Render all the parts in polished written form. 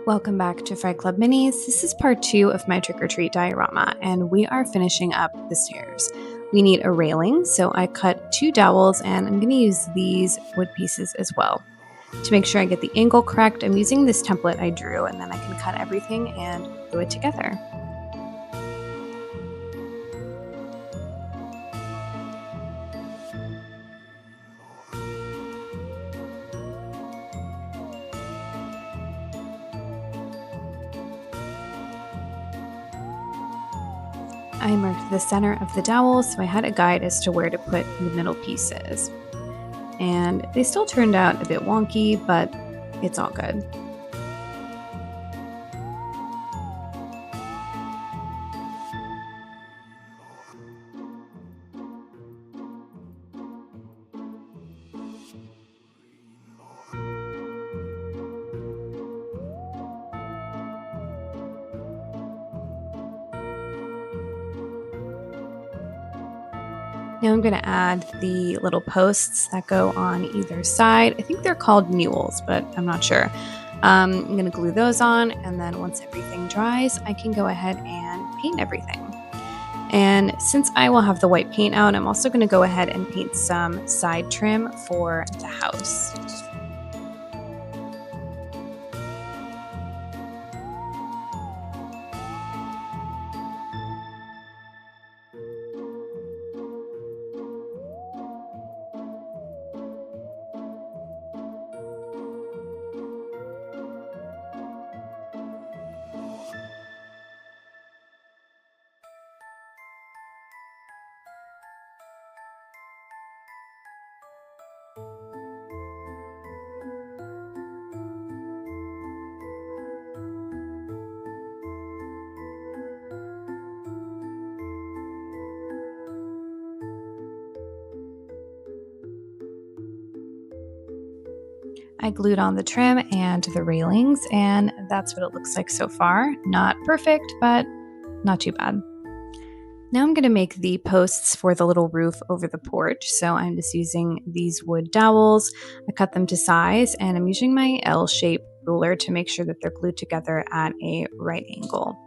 Welcome back to Fright Club Minis. This is part 2 of my trick or treat diorama, and we are finishing up the stairs. We need a railing, so I cut 2 dowels, and I'm going to use these wood pieces as well. To make sure I get the angle correct, I'm using this template I drew, and then I can cut everything and glue it together. I marked the center of the dowel, so I had a guide as to where to put the middle pieces. And they still turned out a bit wonky, but it's all good. Now I'm going to add the little posts that go on either side. I think they're called newels, but I'm not sure. I'm going to glue those on, and then once everything dries, I can go ahead and paint everything. And since I will have the white paint out, I'm also going to go ahead and paint some side trim for the house. I glued on the trim and the railings, and that's what it looks like so far. Not perfect, but not too bad. Now I'm going to make the posts for the little roof over the porch. So I'm just using these wood dowels. I cut them to size, and I'm using my L-shaped ruler to make sure that they're glued together at a right angle.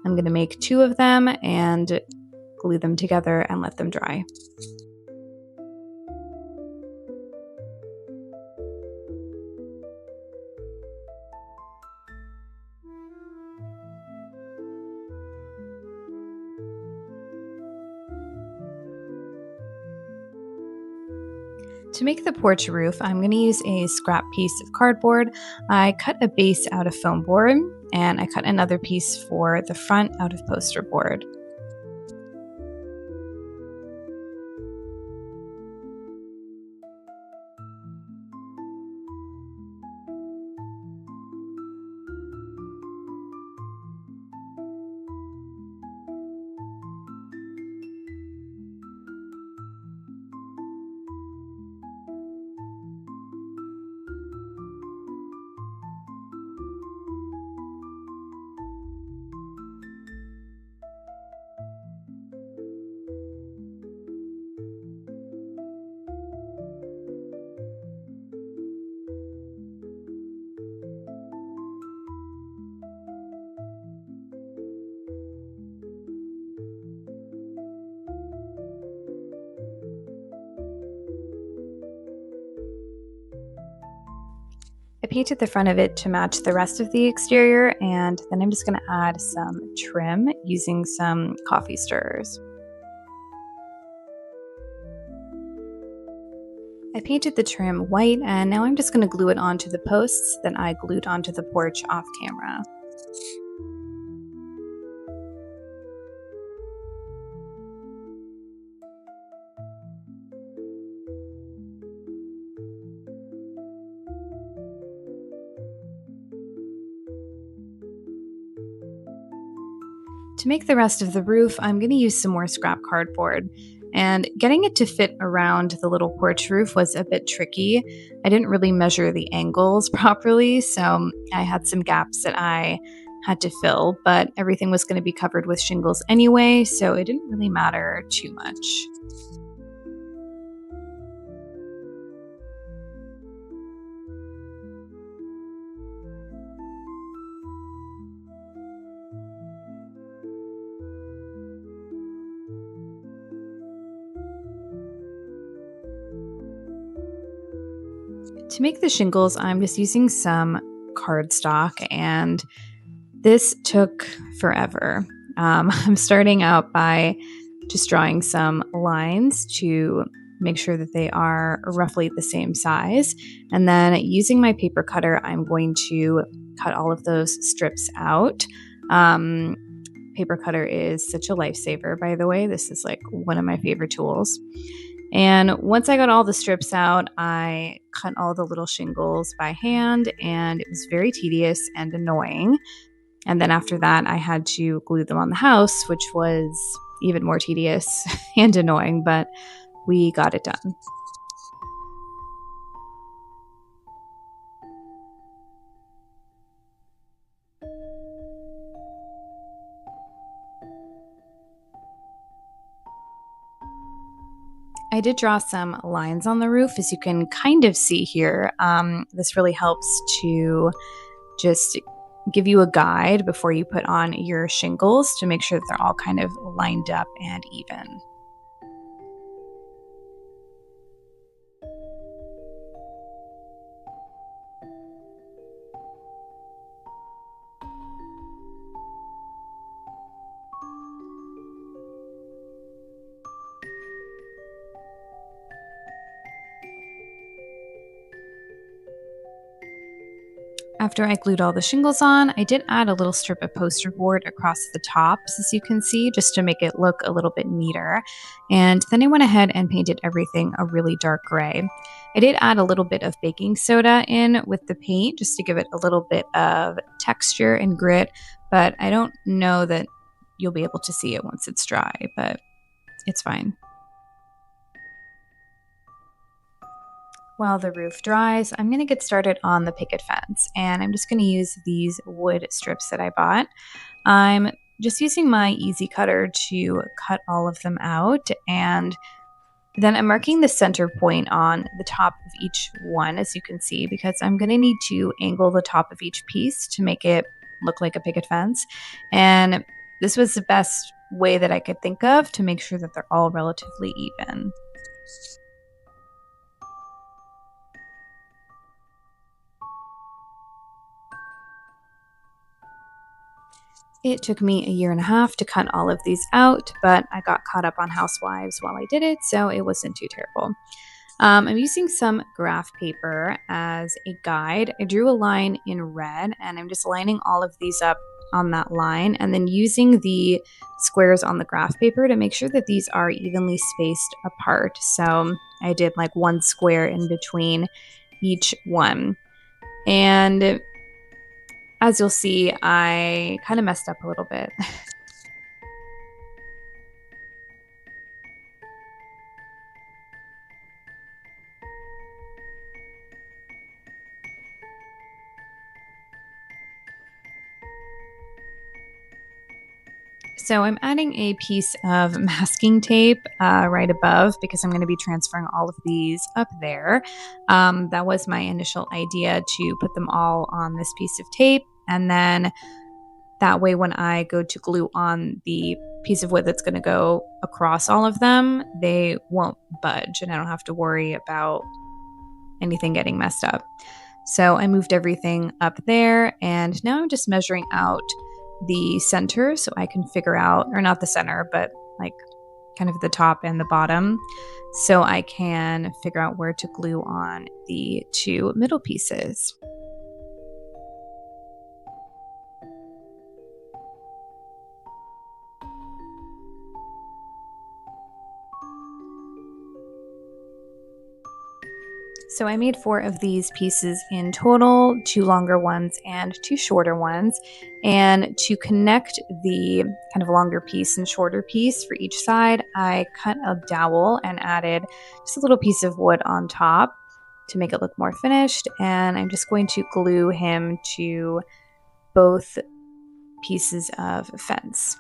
I'm going to make 2 of them and glue them together and let them dry. To make the porch roof, I'm going to use a scrap piece of cardboard. I cut a base out of foam board, and I cut another piece for the front out of poster board. I painted the front of it to match the rest of the exterior, and then I'm just going to add some trim using some coffee stirrers. I painted the trim white, and now I'm just going to glue it onto the posts that I glued onto the porch off camera. To make the rest of the roof, I'm going to use some more scrap cardboard. And getting it to fit around the little porch roof was a bit tricky. I didn't really measure the angles properly, so I had some gaps that I had to fill, but everything was going to be covered with shingles anyway, so it didn't really matter too much. To make the shingles, I'm just using some cardstock, and this took forever. I'm starting out by just drawing some lines to make sure that they are roughly the same size. And then using my paper cutter, I'm going to cut all of those strips out. Um, Paper cutter is such a lifesaver, by the way. This is like one of my favorite tools. And once I got all the strips out, I cut all the little shingles by hand, and it was very tedious and annoying. And then after that, I had to glue them on the house, which was even more tedious and annoying, but we got it done. I did draw some lines on the roof, as you can kind of see here. This really helps to just give you a guide before you put on your shingles to make sure that they're all kind of lined up and even. After I glued all the shingles on, I did add a little strip of poster board across the tops, as you can see, just to make it look a little bit neater. And then I went ahead and painted everything a really dark gray. I did add a little bit of baking soda in with the paint just to give it a little bit of texture and grit, but I don't know that you'll be able to see it once it's dry, but it's fine. While the roof dries, I'm going to get started on the picket fence, and I'm just going to use these wood strips that I bought. I'm just using my easy cutter to cut all of them out, and then I'm marking the center point on the top of each one, as you can see, because I'm going to need to angle the top of each piece to make it look like a picket fence. And this was the best way that I could think of to make sure that they're all relatively even. It took me a year and a half to cut all of these out, but I got caught up on Housewives while I did it, so it wasn't too terrible. I'm using some graph paper as a guide. I drew a line in red, and I'm just lining all of these up on that line, and then using the squares on the graph paper to make sure that these are evenly spaced apart. So I did like one square in between each one. And as you'll see, I kind of messed up a little bit. So I'm adding a piece of masking tape right above because I'm going to be transferring all of these up there. That was my initial idea, to put them all on this piece of tape, and then that way when I go to glue on the piece of wood that's going to go across all of them, they won't budge and I don't have to worry about anything getting messed up. So I moved everything up there, and now I'm just measuring out the center so I can figure out, or not the center, but like kind of the top and the bottom, so I can figure out where to glue on the two middle pieces. So I made 4 of these pieces in total, 2 longer ones and 2 shorter ones. And to connect the kind of longer piece and shorter piece for each side, I cut a dowel and added just a little piece of wood on top to make it look more finished. And I'm just going to glue him to both pieces of fence.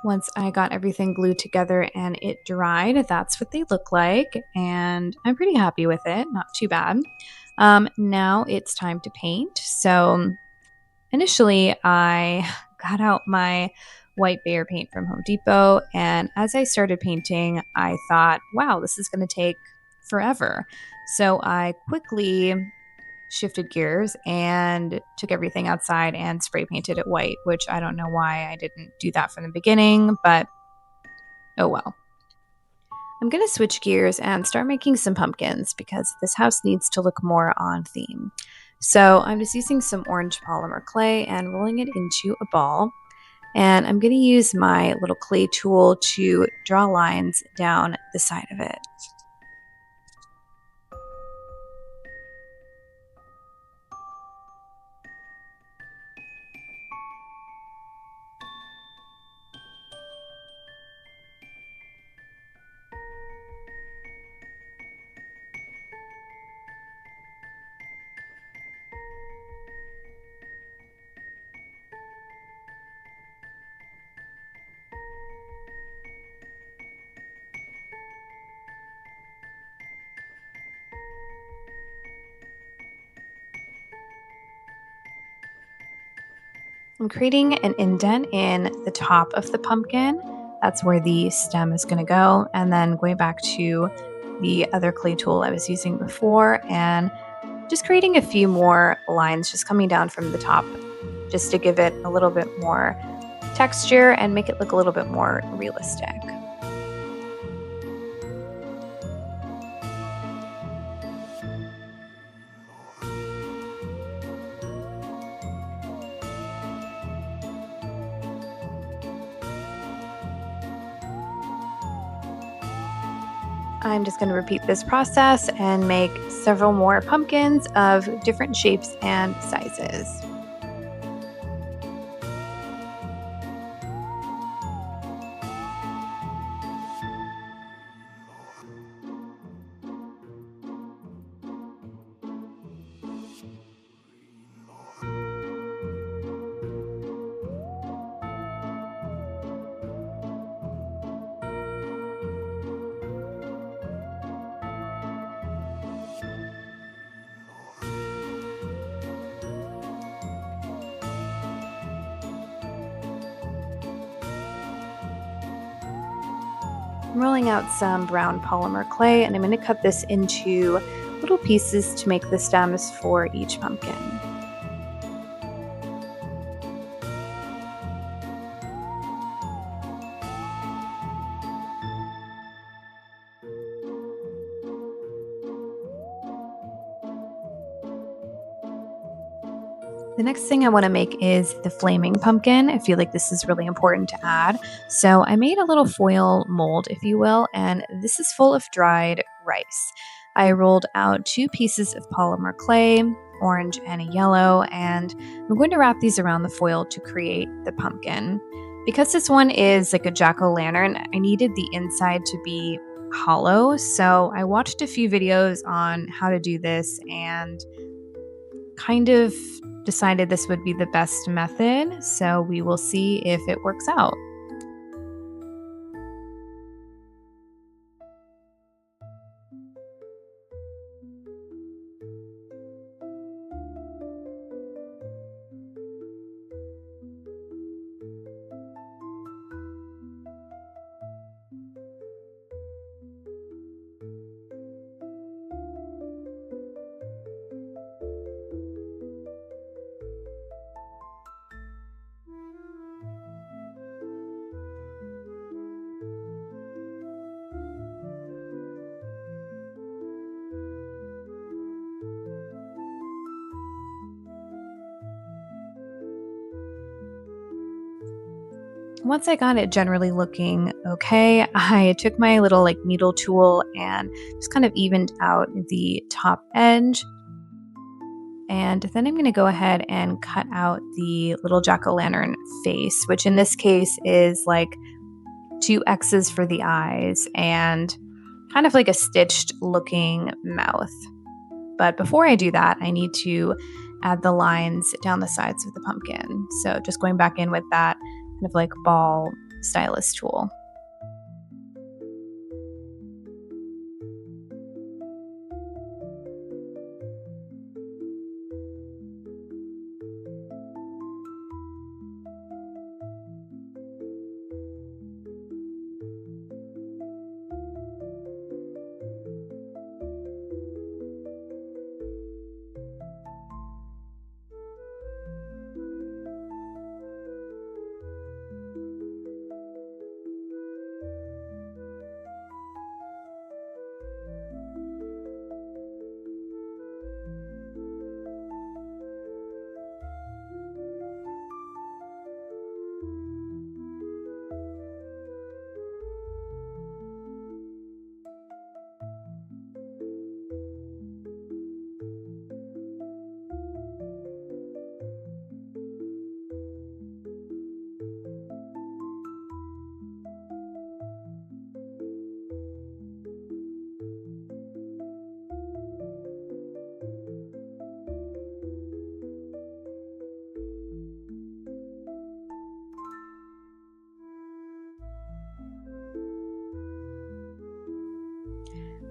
Once I got everything glued together and it dried, that's what they look like, and I'm pretty happy with it, not too bad. Now it's time to paint. So initially I got out my white Behr paint from Home Depot, and as I started painting, I thought, wow, this is going to take forever. So I quickly shifted gears and took everything outside and spray painted it white, which I don't know why I didn't do that from the beginning, but oh well. I'm going to switch gears and start making some pumpkins because this house needs to look more on theme. So I'm just using some orange polymer clay and rolling it into a ball. And I'm going to use my little clay tool to draw lines down the side of it. I'm creating an indent in the top of the pumpkin. That's where the stem is going to go. And then going back to the other clay tool I was using before and just creating a few more lines just coming down from the top just to give it a little bit more texture and make it look a little bit more realistic. I'm just going to repeat this process and make several more pumpkins of different shapes and sizes. I'm rolling out some brown polymer clay and I'm going to cut this into little pieces to make the stems for each pumpkin. The next thing I want to make is the flaming pumpkin. I feel like this is really important to add. So I made a little foil mold, if you will, and this is full of dried rice. I rolled out 2 pieces of polymer clay, orange and a yellow, and I'm going to wrap these around the foil to create the pumpkin. Because this one is like a jack-o'-lantern, I needed the inside to be hollow. So I watched a few videos on how to do this and kind of decided this would be the best method, so we will see if it works out. Once I got it generally looking okay, I took my little like needle tool and just kind of evened out the top edge. And then I'm going to go ahead and cut out the little jack-o'-lantern face, which in this case is like 2 X's for the eyes and kind of like a stitched looking mouth. But before I do that, I need to add the lines down the sides of the pumpkin. So just going back in with that kind of like ball stylus tool.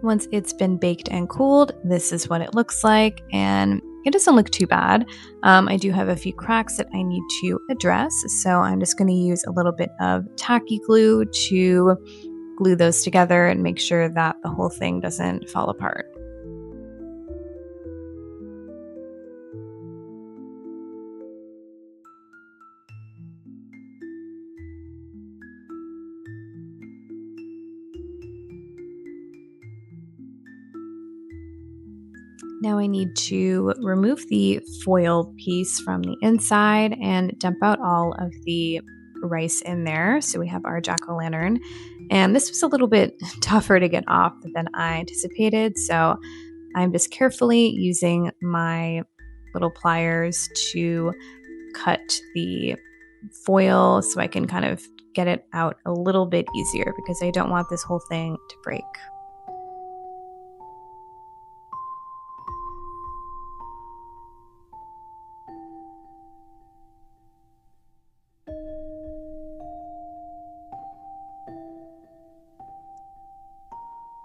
Once it's been baked and cooled, this is what it looks like, and it doesn't look too bad. I do have a few cracks that I need to address, so I'm just going to use a little bit of tacky glue to glue those together and make sure that the whole thing doesn't fall apart. Now I need to remove the foil piece from the inside and dump out all of the rice in there. So we have our jack-o'-lantern. And this was a little bit tougher to get off than I anticipated. So I'm just carefully using my little pliers to cut the foil so I can kind of get it out a little bit easier because I don't want this whole thing to break.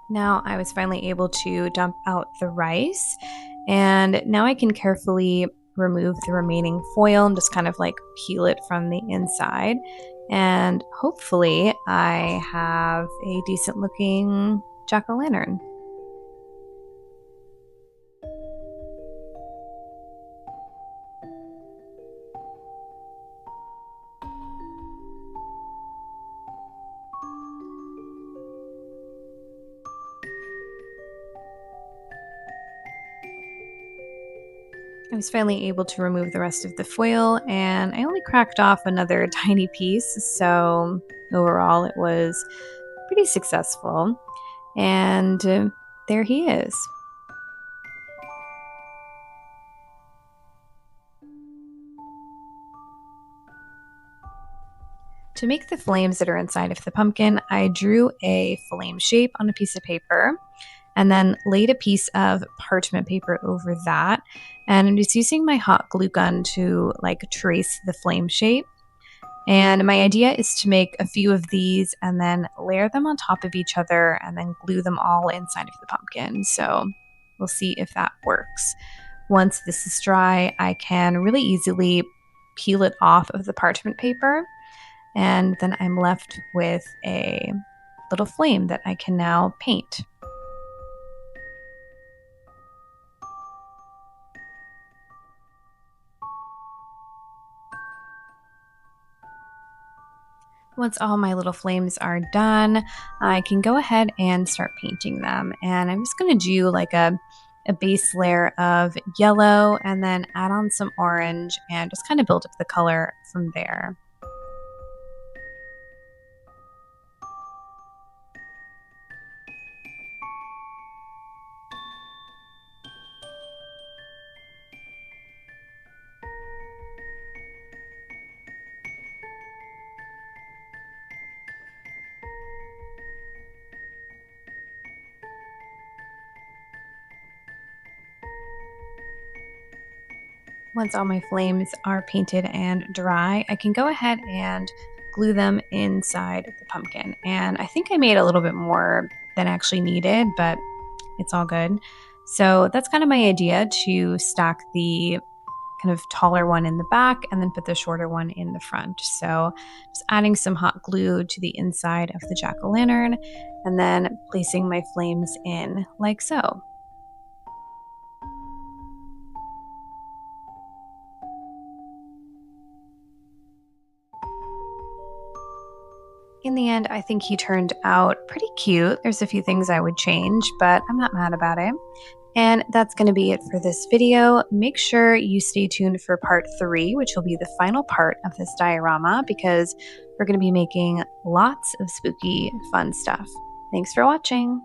Now I was finally able to dump out the rice, and now I can carefully remove the remaining foil and just kind of like peel it from the inside. And hopefully, I have a decent looking jack-o'-lantern. I was finally able to remove the rest of the foil, and I only cracked off another tiny piece, so overall it was pretty successful. And there he is. To make the flames that are inside of the pumpkin, I drew a flame shape on a piece of paper and then laid a piece of parchment paper over that. And I'm just using my hot glue gun to like trace the flame shape. And my idea is to make a few of these and then layer them on top of each other and then glue them all inside of the pumpkin. So we'll see if that works. Once this is dry, I can really easily peel it off of the parchment paper. And then I'm left with a little flame that I can now paint. Once all my little flames are done, I can go ahead and start painting them. And I'm just going to do like a base layer of yellow and then add on some orange and just kind of build up the color from there. Once all my flames are painted and dry, I can go ahead and glue them inside the pumpkin. And I think I made a little bit more than actually needed, but it's all good. So that's kind of my idea, to stack the kind of taller one in the back and then put the shorter one in the front. So just adding some hot glue to the inside of the jack-o'-lantern and then placing my flames in like so. In the end, I think he turned out pretty cute. There's a few things I would change, but I'm not mad about it. And that's going to be it for this video. Make sure you stay tuned for part 3, which will be the final part of this diorama, because we're going to be making lots of spooky, fun stuff. Thanks for watching.